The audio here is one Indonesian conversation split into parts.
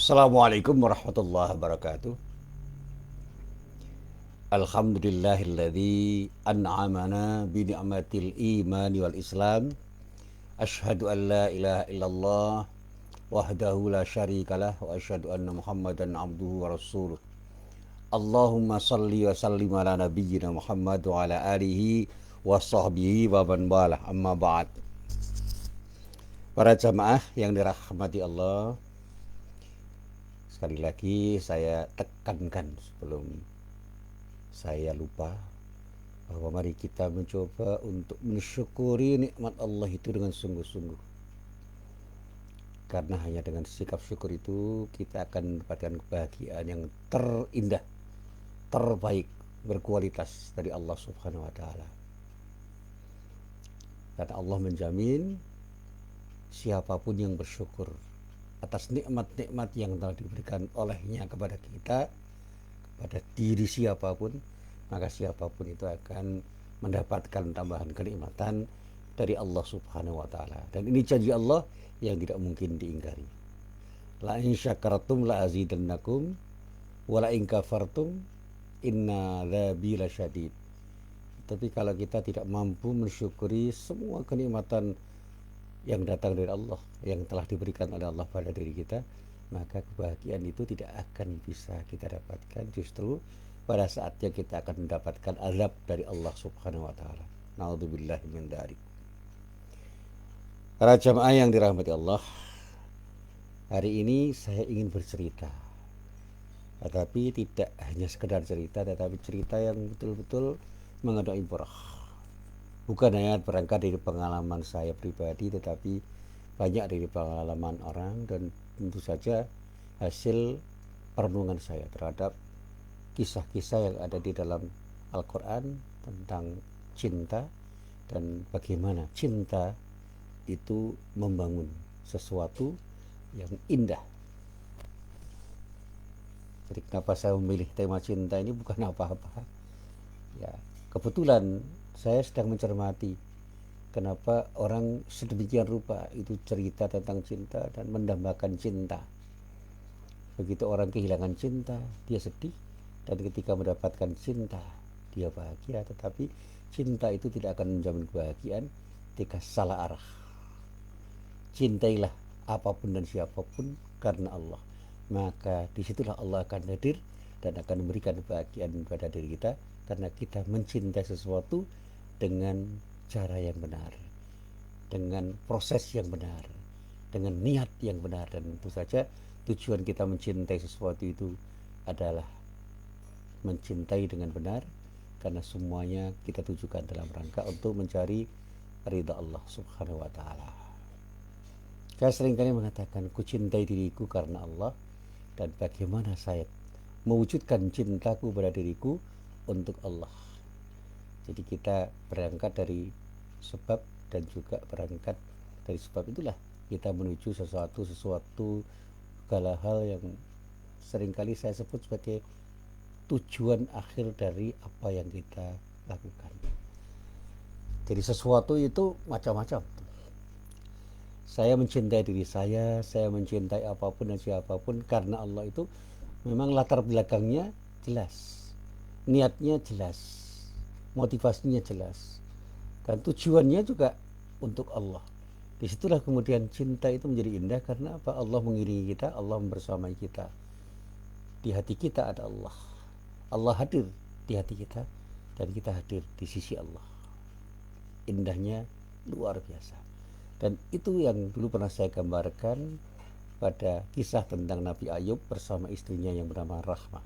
Assalamualaikum warahmatullahi wabarakatuh. Alhamdulillahilladzi an'amana bi ni'matil iman wal islam. Asyhadu an la ilaha illallah wahdahu la syarikalah wa asyhadu anna Muhammadan abduhu wa rasuluh. Allahumma salli wa sallim ala nabiyyina Muhammad wa ala alihi wa sahbihi wa man walah. Amma ba'd. Para jamaah yang dirahmati Allah, sekali lagi saya tekankan sebelum saya lupa bahwa mari kita mencoba untuk mensyukuri nikmat Allah itu dengan sungguh-sungguh. Karena hanya dengan sikap syukur itu kita akan mendapatkan kebahagiaan yang terindah, terbaik, berkualitas dari Allah Subhanahu wa taala. Karena Allah menjamin siapapun yang bersyukur atas nikmat-nikmat yang telah diberikan olehnya kepada kita, pada diri siapapun, maka siapapun itu akan mendapatkan tambahan kenikmatan dari Allah Subhanahu wa taala. Dan ini janji Allah yang tidak mungkin diingkari. La in syakartum la azidannakum wa la in kafartum inna adzabi lasyadid. Tapi kalau kita tidak mampu mensyukuri semua kenikmatan yang datang dari Allah, yang telah diberikan oleh Allah pada diri kita, maka kebahagiaan itu tidak akan bisa kita dapatkan. Justru pada saatnya kita akan mendapatkan azab dari Allah Subhanahu wa taala. Nauzubillahi min dzalik. Para jamaah yang dirahmati Allah, hari ini saya ingin bercerita. Tetapi tidak hanya sekedar cerita, tetapi cerita yang betul-betul mengandung ibrah. Bukan hanya berangkat dari pengalaman saya pribadi, tetapi banyak dari pengalaman orang, dan tentu saja hasil perenungan saya terhadap kisah-kisah yang ada di dalam Al-Quran tentang cinta dan bagaimana cinta itu membangun sesuatu yang indah. Jadi kenapa saya memilih tema cinta ini bukan apa-apa. Ya, kebetulan saya sedang mencermati kenapa orang sedemikian rupa itu cerita tentang cinta dan mendambakan cinta. Begitu orang kehilangan cinta, dia sedih, dan ketika mendapatkan cinta, dia bahagia. Tetapi cinta itu tidak akan menjamin kebahagiaan ketika salah arah. Cintailah apapun dan siapapun karena Allah, maka disitulah Allah akan hadir dan akan memberikan kebahagiaan pada diri kita, karena kita mencintai sesuatu dengan cara yang benar, dengan proses yang benar, dengan niat yang benar. Dan tentu saja tujuan kita mencintai sesuatu itu adalah mencintai dengan benar, karena semuanya kita tujukan dalam rangka untuk mencari ridha Allah Subhanahu wa taala. Saya seringkali mengatakan, ku cintai diriku karena Allah, dan bagaimana saya mewujudkan cintaku pada diriku untuk Allah. Jadi kita berangkat dari sebab dan juga berangkat dari sebab itulah kita menuju sesuatu segala hal yang seringkali saya sebut sebagai tujuan akhir dari apa yang kita lakukan. Jadi sesuatu itu macam-macam. Saya mencintai diri saya mencintai apapun dan siapapun karena Allah, itu memang latar belakangnya jelas, niatnya jelas, motivasinya jelas, dan tujuannya juga untuk Allah. Disitulah kemudian cinta itu menjadi indah. Karena apa? Allah mengiringi kita, Allah membersamai kita. Di hati kita ada Allah, Allah hadir di hati kita, dan kita hadir di sisi Allah. Indahnya luar biasa. Dan itu yang dulu pernah saya gambarkan pada kisah tentang Nabi Ayub bersama istrinya yang bernama Rahmah.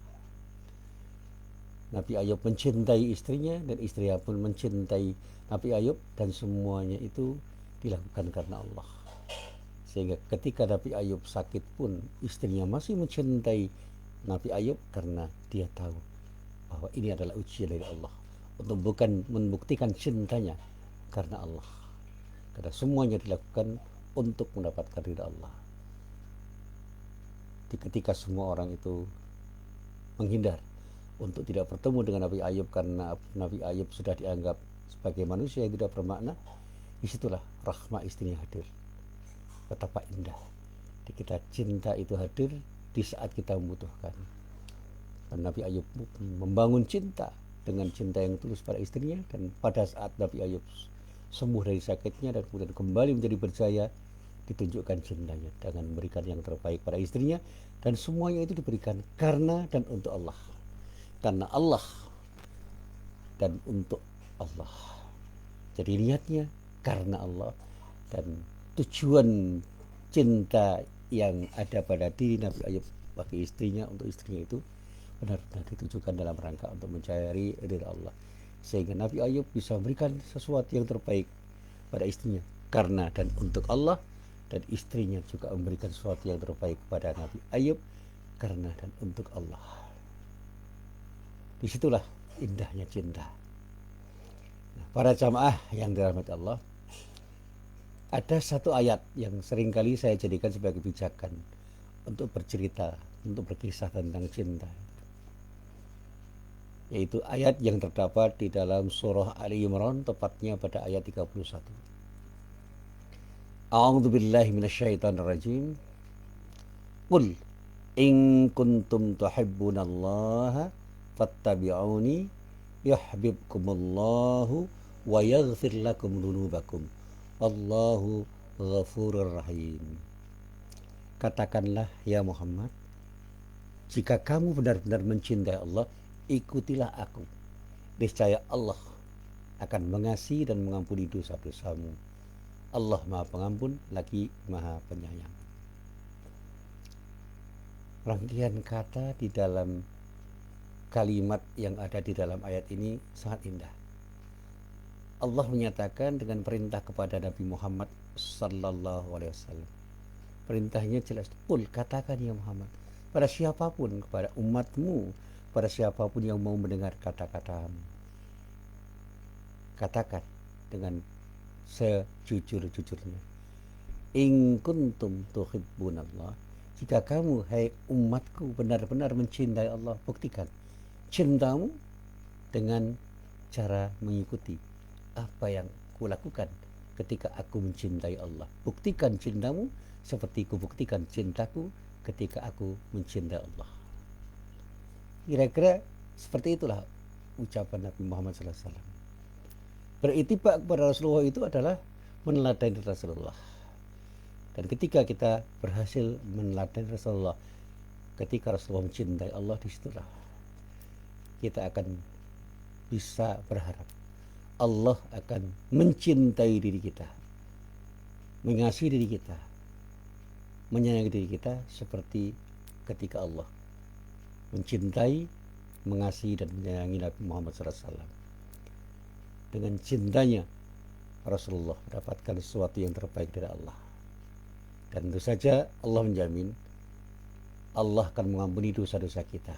Nabi Ayub mencintai istrinya, dan istrinya pun mencintai Nabi Ayub, dan semuanya itu dilakukan karena Allah. Sehingga ketika Nabi Ayub sakit pun istrinya masih mencintai Nabi Ayub, karena dia tahu bahwa ini adalah ujian dari Allah, untuk bukan membuktikan cintanya karena Allah, karena semuanya dilakukan untuk mendapatkan ridha Allah. Ketika semua orang itu menghindar untuk tidak bertemu dengan Nabi Ayub karena Nabi Ayub sudah dianggap sebagai manusia yang tidak bermakna, disitulah Rahmah istrinya hadir. Betapa indah kita cinta itu hadir di saat kita membutuhkan. Dan Nabi Ayub membangun cinta dengan cinta yang tulus pada istrinya, dan pada saat Nabi Ayub sembuh dari sakitnya dan kemudian kembali menjadi berjaya, ditunjukkan cintanya dengan memberikan yang terbaik pada istrinya, dan semuanya itu diberikan karena dan untuk Allah. Karena Allah dan untuk Allah. Jadi niatnya karena Allah, dan tujuan cinta yang ada pada diri Nabi Ayub bagi istrinya, untuk istrinya itu benar-benar ditujukan dalam rangka untuk mencari ridha Allah, sehingga Nabi Ayub bisa memberikan sesuatu yang terbaik pada istrinya karena dan untuk Allah, dan istrinya juga memberikan sesuatu yang terbaik kepada Nabi Ayub karena dan untuk Allah. Disitulah indahnya cinta. Nah, para jamaah yang dirahmati Allah, ada satu ayat yang seringkali saya jadikan sebagai pijakan untuk bercerita, untuk berkisah tentang cinta, yaitu ayat yang terdapat di dalam surah Ali Imran, tepatnya pada ayat 31. A'udzu billahi minasyaitonir rajim. Qul in kuntum tuhibbunallaha fattabi'uni yuhibbukumullahu wa yaghfir lakum dzunubakum. Allahu ghafurur rahim. Katakanlah ya Muhammad, jika kamu benar-benar mencintai Allah, ikutilah aku. Niscaya Allah akan mengasihi dan mengampuni dosa-dosamu. Allah Maha Pengampun lagi Maha Penyayang. Rangkaian kata di dalam kalimat yang ada di dalam ayat ini sangat indah. Allah menyatakan dengan perintah kepada Nabi Muhammad sallallahu alaihi wasallam. Perintahnya jelas, "Qul," katakan ya Muhammad, pada siapapun, kepada umatmu, pada siapapun yang mau mendengar kata-katamu. Katakan dengan sejujur-jujurnya, in kuntum tuhibbunallah, jika kamu, hai umatku, benar-benar mencintai Allah, buktikan cintamu dengan cara mengikuti apa yang kulakukan ketika aku mencintai Allah. Buktikan cintamu seperti kubuktikan cintaku ketika aku mencintai Allah. Kira-kira seperti itulah ucapan Nabi Muhammad SAW. Beritibak kepada Rasulullah itu adalah meneladani Rasulullah. Dan ketika kita berhasil meneladani Rasulullah, ketika Rasulullah mencintai Allah, disitulah kita akan bisa berharap Allah akan mencintai diri kita, mengasihi diri kita, menyayangi diri kita seperti ketika Allah mencintai, mengasihi dan menyayangi Nabi Muhammad SAW. Dengan cintanya Rasulullah mendapatkan sesuatu yang terbaik dari Allah. Dan tentu saja Allah menjamin Allah akan mengampuni dosa-dosa kita.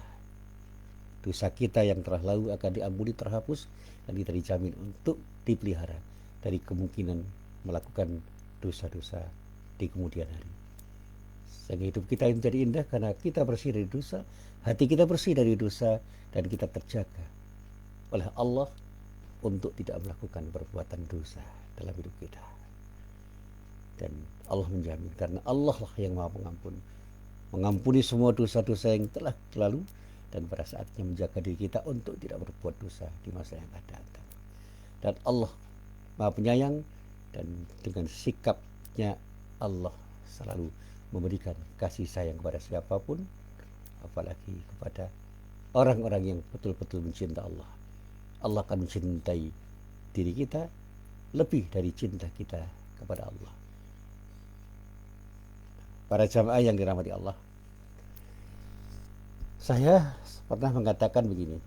Dosa kita yang telah lalu akan diampuni, terhapus, dan kita dijamin untuk dipelihara dari kemungkinan melakukan dosa-dosa di kemudian hari. Sehingga hidup kita menjadi indah karena kita bersih dari dosa, hati kita bersih dari dosa, dan kita terjaga oleh Allah untuk tidak melakukan perbuatan dosa dalam hidup kita. Dan Allah menjamin karena Allah lah yang Maha Pengampun, mengampuni semua dosa-dosa yang telah lalu, dan pada saatnya menjaga diri kita untuk tidak berbuat dosa di masa yang akan datang. Dan Allah Maha Penyayang, dan dengan sikapnya Allah selalu memberikan kasih sayang kepada siapapun, apalagi kepada orang-orang yang betul-betul mencinta Allah. Allah akan mencintai diri kita lebih dari cinta kita kepada Allah. Para jamaah yang dirahmati Allah, saya pernah mengatakan begini,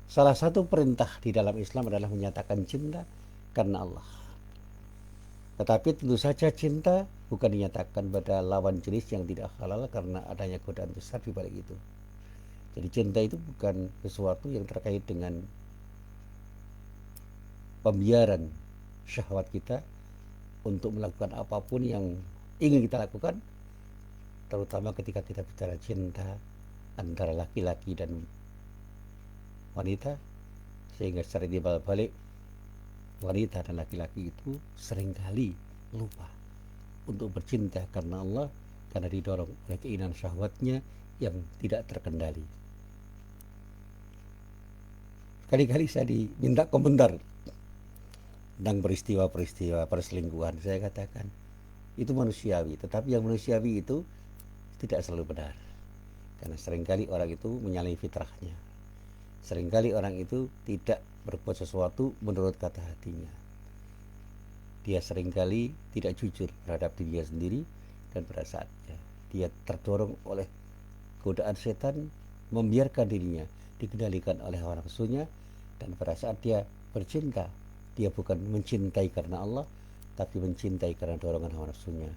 salah satu perintah di dalam Islam adalah menyatakan cinta karena Allah. Tetapi tentu saja cinta bukan dinyatakan pada lawan jenis yang tidak halal karena adanya godaan besar di balik itu. Jadi cinta itu bukan sesuatu yang terkait dengan pembiaran syahwat kita untuk melakukan apapun yang ingin kita lakukan, terutama ketika kita bicara cinta antara laki-laki dan wanita, sehingga secara timbal balik wanita dan laki-laki itu seringkali lupa untuk bercinta karena Allah karena didorong oleh keinginan syahwatnya yang tidak terkendali. Kali-kali saya diminta komentar tentang peristiwa-peristiwa perselingkuhan. Saya katakan itu manusiawi, tetapi yang manusiawi itu tidak selalu benar, karena seringkali orang itu menyalahi fitrahnya. Seringkali orang itu tidak berbuat sesuatu menurut kata hatinya. Dia seringkali tidak jujur terhadap dirinya sendiri, dan pada saatnya dia terdorong oleh godaan setan, membiarkan dirinya dikendalikan oleh hawa nafsunya, dan pada saat dia bercinta, dia bukan mencintai karena Allah, tapi mencintai karena dorongan hawa nafsunya.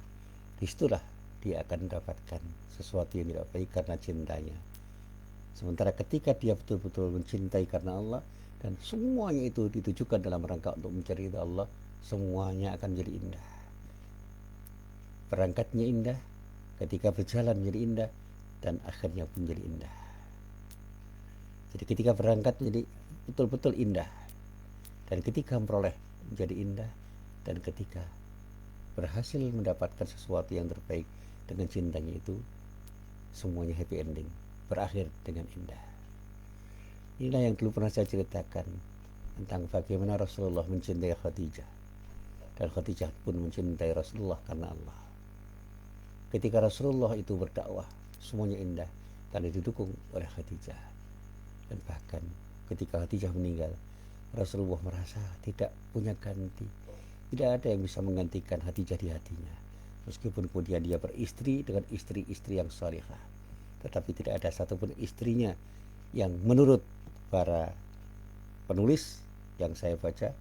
Disitulah dia akan mendapatkan sesuatu yang tidak baik karena cintanya. Sementara ketika dia betul-betul mencintai karena Allah, dan semuanya itu ditujukan dalam rangka untuk mencari ridha Allah, semuanya akan menjadi indah. Berangkatnya indah, ketika berjalan menjadi indah, dan akhirnya pun menjadi indah. Jadi ketika berangkat menjadi betul-betul indah, dan ketika memperoleh menjadi indah, dan ketika berhasil mendapatkan sesuatu yang terbaik dengan cintanya itu, semuanya happy ending, berakhir dengan indah. Inilah yang dulu pernah saya ceritakan tentang bagaimana Rasulullah mencintai Khadijah, dan Khadijah pun mencintai Rasulullah karena Allah. Ketika Rasulullah itu berdakwah, semuanya indah karena didukung oleh Khadijah. Dan bahkan ketika Khadijah meninggal, Rasulullah merasa tidak punya ganti, tidak ada yang bisa menggantikan Khadijah di hatinya. Meskipun kemudian dia beristri dengan istri-istri yang salihah, tetapi tidak ada satupun istrinya yang menurut para penulis yang saya baca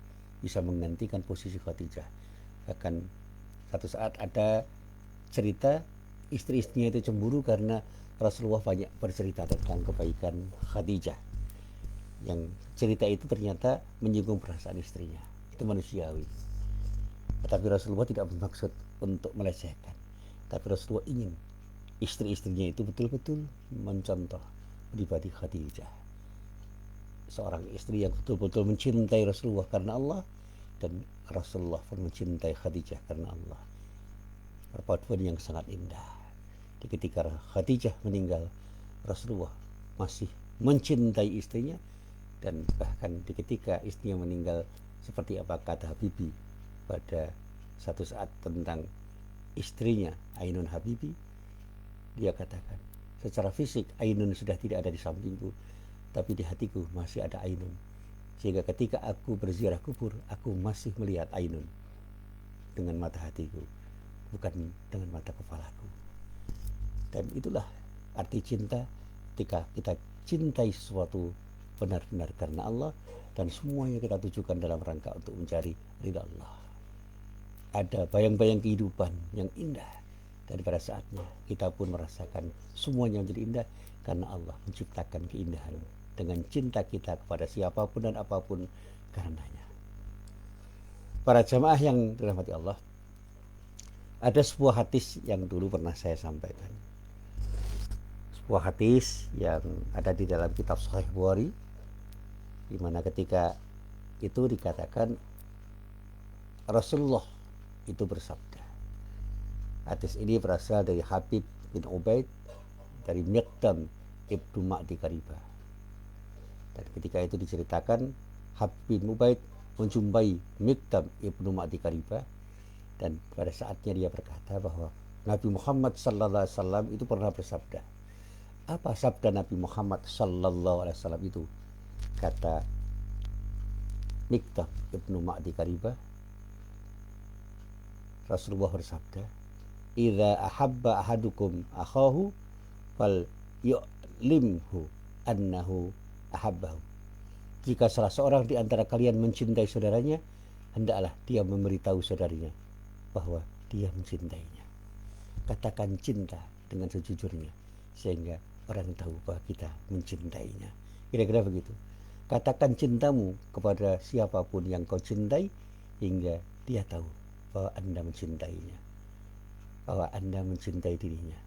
bisa menggantikan posisi Khadijah. Bahkan satu saat ada cerita istri-istrinya itu cemburu karena Rasulullah banyak bercerita tentang kebaikan Khadijah, yang cerita itu ternyata menyinggung perasaan istrinya. Itu manusiawi. Tetapi Rasulullah tidak bermaksud untuk melecehkan, tapi Rasulullah ingin istri-istrinya itu betul-betul mencontoh pribadi Khadijah, seorang istri yang betul-betul mencintai Rasulullah karena Allah, dan Rasulullah pun mencintai Khadijah karena Allah. Perpaduan yang sangat indah. Di ketika Khadijah meninggal, Rasulullah masih mencintai istrinya, dan bahkan di ketika istrinya meninggal, seperti apa kata Habibie pada satu saat tentang istrinya Ainun Habibie, dia katakan, secara fisik Ainun sudah tidak ada di sampingku, tapi di hatiku masih ada Ainun, sehingga ketika aku berziarah kubur, aku masih melihat Ainun dengan mata hatiku, bukan dengan mata kepalaku. Dan itulah arti cinta, ketika kita cintai sesuatu benar-benar karena Allah, dan semuanya kita tujukan dalam rangka untuk mencari ridha Allah. Ada bayang-bayang kehidupan yang indah, dan pada saatnya kita pun merasakan semuanya menjadi indah karena Allah menciptakan keindahan dengan cinta kita kepada siapapun dan apapun karenanya. Para jamaah yang dirahmati Allah, ada sebuah hadis yang dulu pernah saya sampaikan. Sebuah hadis yang ada di dalam kitab Sahih Bukhari, di mana ketika itu dikatakan Rasulullah itu bersabda. Hadis ini berasal dari Habib bin Ubaid, dari Miqdam ibnu Ma'di Karibah. Dan ketika itu diceritakan, Habib bin Ubaid menjumpai Miqdam ibnu Ma'di Karibah, dan pada saatnya dia berkata bahwa Nabi Muhammad sallallahu alaihi wasallam itu pernah bersabda. Apa sabda Nabi Muhammad sallallahu alaihi wasallam itu? Kata Miqdam ibnu Ma'di Karibah, Rasulullah bersabda, "Idza ahabba ahadukum akhahu fal yu'limhu annahu ahabbahu." Jika salah seorang di antara kalian mencintai saudaranya, hendaklah dia memberitahu saudaranya bahwa dia mencintainya. Katakan cinta dengan sejujurnya, sehingga orang tahu bahwa kita mencintainya. Kira-kira begitu. Katakan cintamu kepada siapapun yang kau cintai, hingga dia tahu bahwa Anda mencintainya, bahwa Anda mencintai dirinya,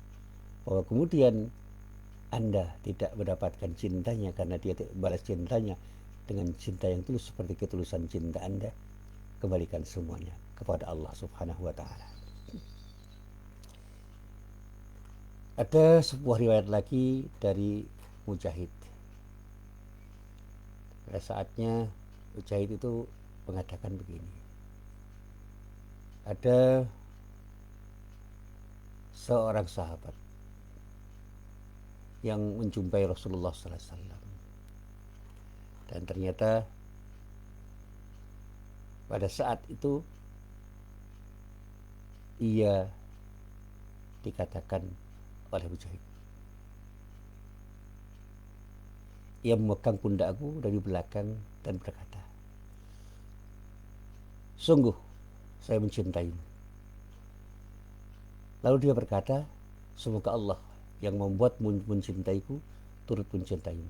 bahwa kemudian Anda tidak mendapatkan cintanya karena dia tidak balas cintanya dengan cinta yang tulus seperti ketulusan cinta Anda. Kembalikan semuanya kepada Allah Subhanahu wa Ta'ala. Ada sebuah riwayat lagi dari Mujahid. Pada saatnya Mujahid itu mengatakan begini. Ada seorang sahabat yang menjumpai Rasulullah sallallahu alaihi wasallam. Dan ternyata pada saat itu ia dikatakan oleh Mujahid. Ia memegang pundakku dari belakang dan berkata, "Sungguh saya mencintaimu." Lalu dia berkata, "Semoga Allah yang membuatmu mencintaiku turut mencintaimu."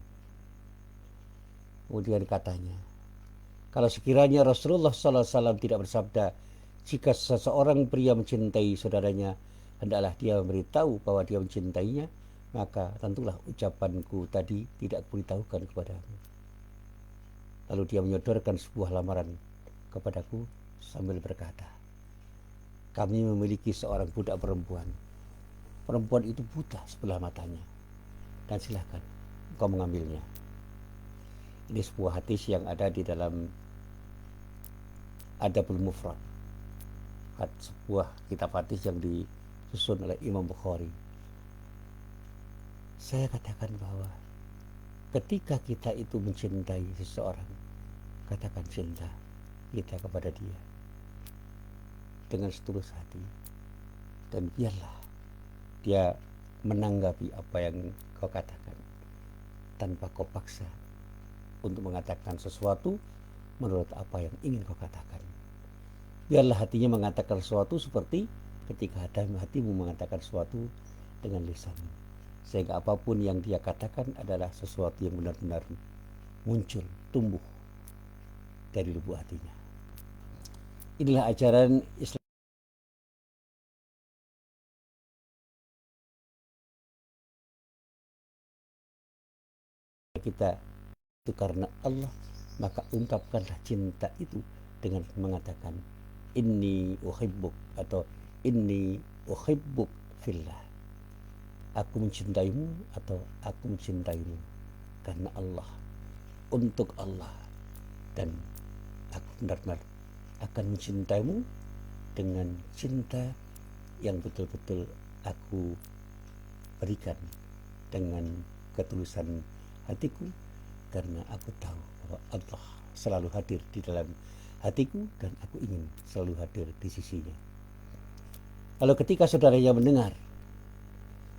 Kemudian katanya, "Kalau sekiranya Rasulullah sallallahu alaihi wasallam tidak bersabda, jika seseorang pria mencintai saudaranya, hendaklah dia memberitahu bahwa dia mencintainya, maka tentulah ucapanku tadi tidak kuberitahukan kepadamu." Lalu dia menyodorkan sebuah lamaran kepadaku sambil berkata, "Kami memiliki seorang budak perempuan. Perempuan itu buta sebelah matanya. Dan silahkan engkau mengambilnya." Ini sebuah hadis yang ada di dalam Adabul Mufrad, sebuah kitab hadis yang disusun oleh Imam Bukhari. Saya katakan bahwa ketika kita itu mencintai seseorang, katakan cinta kita kepada dia dengan setulus hati, dan biarlah dia menanggapi apa yang kau katakan tanpa kau paksa untuk mengatakan sesuatu menurut apa yang ingin kau katakan. Biarlah hatinya mengatakan sesuatu seperti ketika hatimu mengatakan sesuatu dengan lisanmu, sehingga apapun yang dia katakan adalah sesuatu yang benar-benar muncul, tumbuh dari lubuk hatinya. Inilah ajaran Islam kita. Itu karena Allah, maka ungkapkanlah cinta itu dengan mengatakan inni uhibbuk atau inni uhibbuk fillah. Aku mencintaimu atau aku mencintaimu karena Allah, untuk Allah, dan aku benar-benar akan mencintaimu dengan cinta yang betul-betul aku berikan dengan ketulusan hatiku, karena aku tahu bahwa Allah selalu hadir di dalam hatiku dan aku ingin selalu hadir di sisinya. Lalu ketika saudaranya mendengar,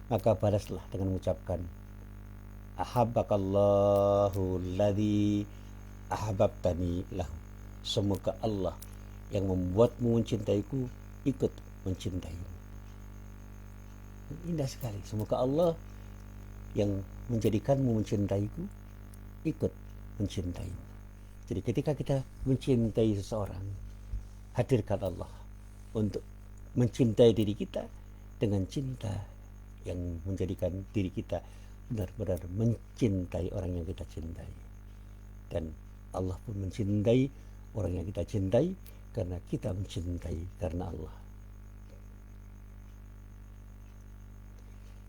maka balaslah dengan mengucapkan, ahabbakallahu alladzi ahbabtani lahu. Semoga Allah yang membuatmu mencintaiku ikut mencintaimu. Indah sekali. Semoga Allah yang menjadikanmu mencintaiku ikut mencintaimu. Jadi ketika kita mencintai seseorang, hadirkan Allah untuk mencintai diri kita dengan cinta yang menjadikan diri kita benar-benar mencintai orang yang kita cintai. Dan Allah pun mencintai orang yang kita cintai karena kita mencintai karena Allah.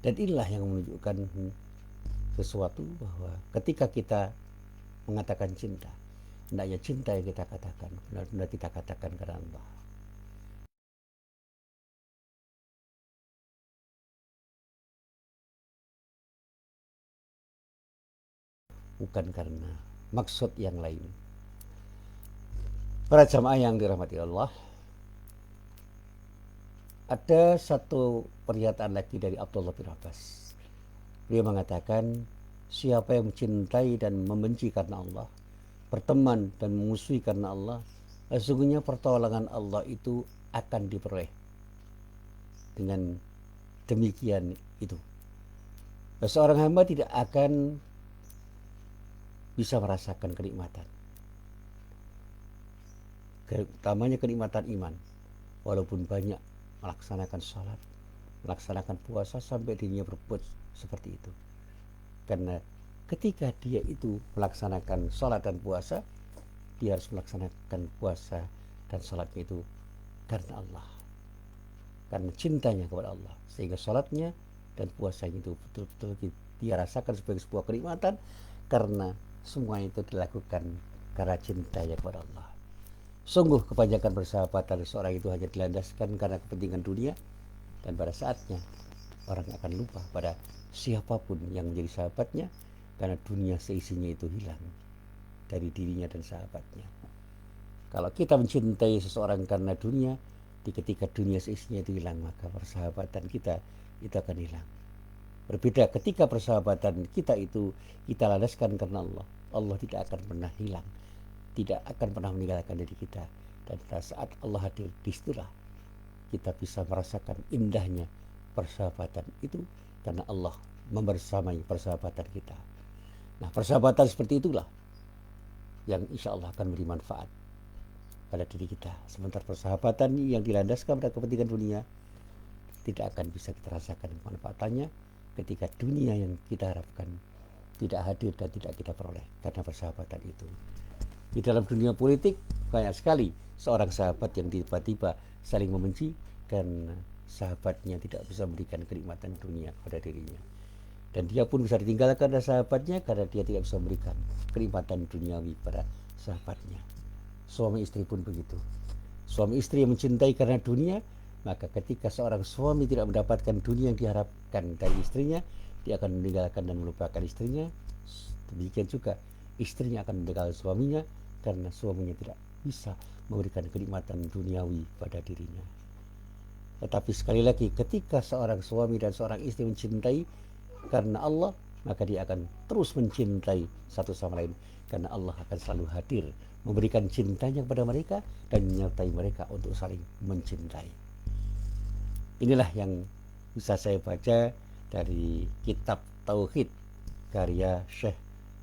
Dan inilah yang menunjukkan sesuatu bahwa ketika kita mengatakan cinta, hendaknya cinta yang kita katakan benar-benar kita katakan karena Allah. Bukan karena maksud yang lain. Para jamaah yang dirahmati Allah, ada satu pernyataan lagi dari Abdullah bin Abbas. Dia mengatakan, siapa yang mencintai dan membenci karena Allah, berteman dan memusuhi karena Allah, sesungguhnya pertolongan Allah itu akan diperoleh dengan demikian itu. Seorang hamba tidak akan bisa merasakan kenikmatan, utamanya kenikmatan iman, walaupun banyak melaksanakan sholat, melaksanakan puasa sampai dirinya berbuat seperti itu. Karena ketika dia itu melaksanakan sholat dan puasa, dia harus melaksanakan puasa dan sholatnya itu karena Allah, karena cintanya kepada Allah, sehingga sholatnya dan puasanya itu betul-betul dia rasakan sebagai sebuah kenikmatan karena semua itu dilakukan karena cintanya kepada Allah. Sungguh kebanyakan persahabatan seorang itu hanya dilandaskan karena kepentingan dunia, dan pada saatnya orang akan lupa pada siapapun yang menjadi sahabatnya karena dunia seisinya itu hilang dari dirinya dan sahabatnya. Kalau kita mencintai seseorang karena dunia, di ketika dunia seisinya itu hilang, maka persahabatan kita itu akan hilang. Berbeda ketika persahabatan kita itu kita landaskan karena Allah. Allah tidak akan pernah hilang, tidak akan pernah meninggalkan diri kita. Dan pada saat Allah hadir, disitulah kita bisa merasakan indahnya persahabatan itu karena Allah membersamai persahabatan kita. Nah, persahabatan seperti itulah yang insya Allah akan memberi manfaat pada diri kita. Sementara persahabatan yang dilandaskan pada kepentingan dunia tidak akan bisa kita rasakan manfaatannya ketika dunia yang kita harapkan tidak hadir dan tidak kita peroleh karena persahabatan itu. Di dalam dunia politik banyak sekali seorang sahabat yang tiba-tiba saling membenci karena sahabatnya tidak bisa memberikan kenikmatan dunia pada dirinya. Dan dia pun bisa ditinggalkan oleh sahabatnya karena dia tidak bisa memberikan kenikmatan duniawi pada sahabatnya. Suami istri pun begitu. Suami istri yang mencintai karena dunia, maka ketika seorang suami tidak mendapatkan dunia yang diharapkan dari istrinya, dia akan meninggalkan dan melupakan istrinya. Demikian juga istrinya akan meninggalkan suaminya karena suaminya tidak bisa memberikan kenikmatan duniawi pada dirinya. Tetapi sekali lagi, ketika seorang suami dan seorang istri mencintai karena Allah, maka dia akan terus mencintai satu sama lain karena Allah akan selalu hadir memberikan cintanya kepada mereka dan menyertai mereka untuk saling mencintai. Inilah yang bisa saya baca dari kitab Tauhid karya Syekh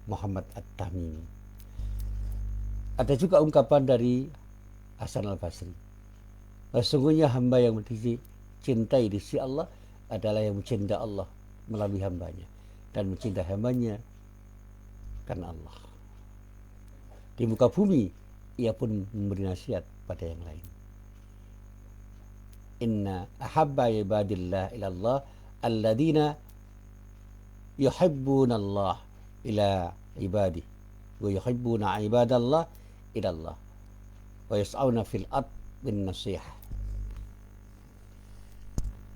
Muhammad At-Tamimi. Ada juga ungkapan dari Hasan Al-Basri. Sesungguhnya hamba yang dicintai di sisi Allah adalah yang mencintai Allah melalui hambanya dan mencintai hambanya karena Allah. Di muka bumi ia pun memberi nasihat pada yang lain. Inna ahabba ibadillah ilallah alladina yuhibbuna Allah ila ibadih wa yuhibbuna ibadallah ilallah wa yas'auna fil ard bin nasihah.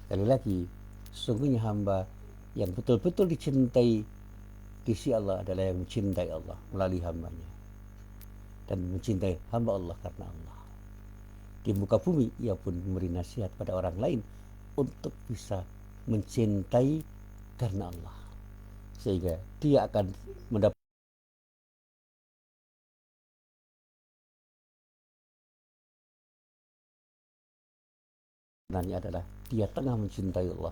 Sekali lagi, sesungguhnya hamba yang betul-betul dicintai di sisi Allah adalah yang mencintai Allah melalui hambanya dan mencintai hamba Allah karena Allah. Di muka bumi ia pun memberi nasihat pada orang lain untuk bisa mencintai karena Allah, sehingga dia akan mendapat adalah dia tengah mencintai Allah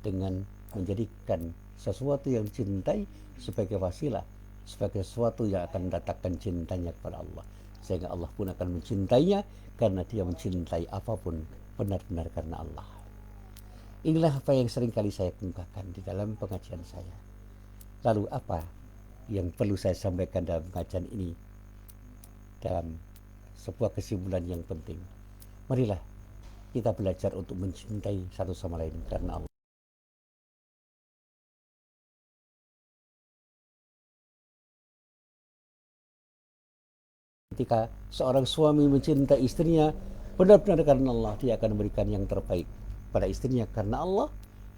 dengan menjadikan sesuatu yang dicintai sebagai wasilah, sebagai sesuatu yang akan mendatangkan cintanya kepada Allah, sehingga Allah pun akan mencintainya karena dia mencintai apapun benar-benar karena Allah. Inilah apa yang sering kali saya kemukakan di dalam pengajian saya. Lalu apa yang perlu saya sampaikan dalam pengajian ini dalam sebuah kesimpulan yang penting? Marilah kita belajar untuk mencintai satu sama lain karena Allah. Ketika seorang suami mencintai istrinya benar-benar karena Allah, dia akan memberikan yang terbaik pada istrinya karena Allah,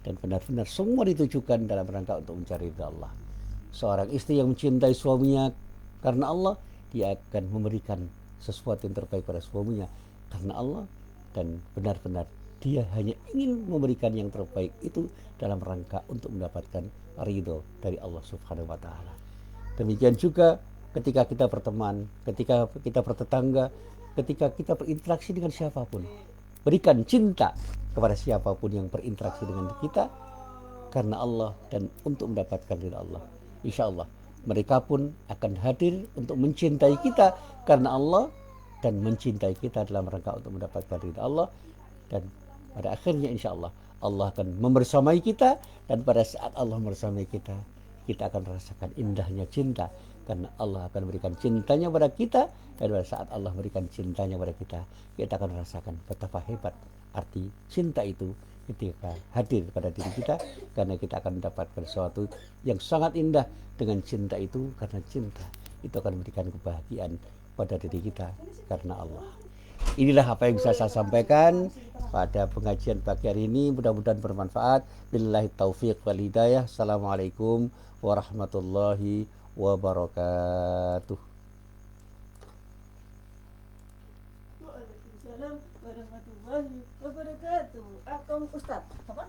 dan benar-benar semua ditujukan dalam rangka untuk mencari ridha Allah. Seorang istri yang mencintai suaminya karena Allah, dia akan memberikan sesuatu yang terbaik pada suaminya karena Allah, dan benar-benar dia hanya ingin memberikan yang terbaik itu dalam rangka untuk mendapatkan ridho dari Allah Subhanahu wa taala. Demikian juga ketika kita berteman, ketika kita bertetangga, ketika kita berinteraksi dengan siapapun, berikan cinta kepada siapapun yang berinteraksi dengan kita karena Allah dan untuk mendapatkan ridha Allah. Insya Allah mereka pun akan hadir untuk mencintai kita karena Allah dan mencintai kita dalam rangka untuk mendapatkan ridha Allah, dan pada akhirnya insya Allah Allah akan membersamai kita, dan pada saat Allah membersamai kita, kita akan merasakan indahnya cinta karena Allah akan memberikan cintanya pada kita, dan pada saat Allah memberikan cintanya pada kita, kita akan merasakan betapa hebat arti cinta itu ketika hadir pada diri kita, karena kita akan mendapatkan sesuatu yang sangat indah. Dengan cinta itu, karena cinta itu akan memberikan kebahagiaan pada diri kita karena Allah. Inilah apa yang bisa saya sampaikan pada pengajian pagi hari ini, mudah-mudahan bermanfaat. Billahi taufiq wal hidayah. Assalamualaikum warahmatullahi wabarakatuh. Waalaikumsalam warahmatullahi wabarakatuh. Akom Ustaz, apa?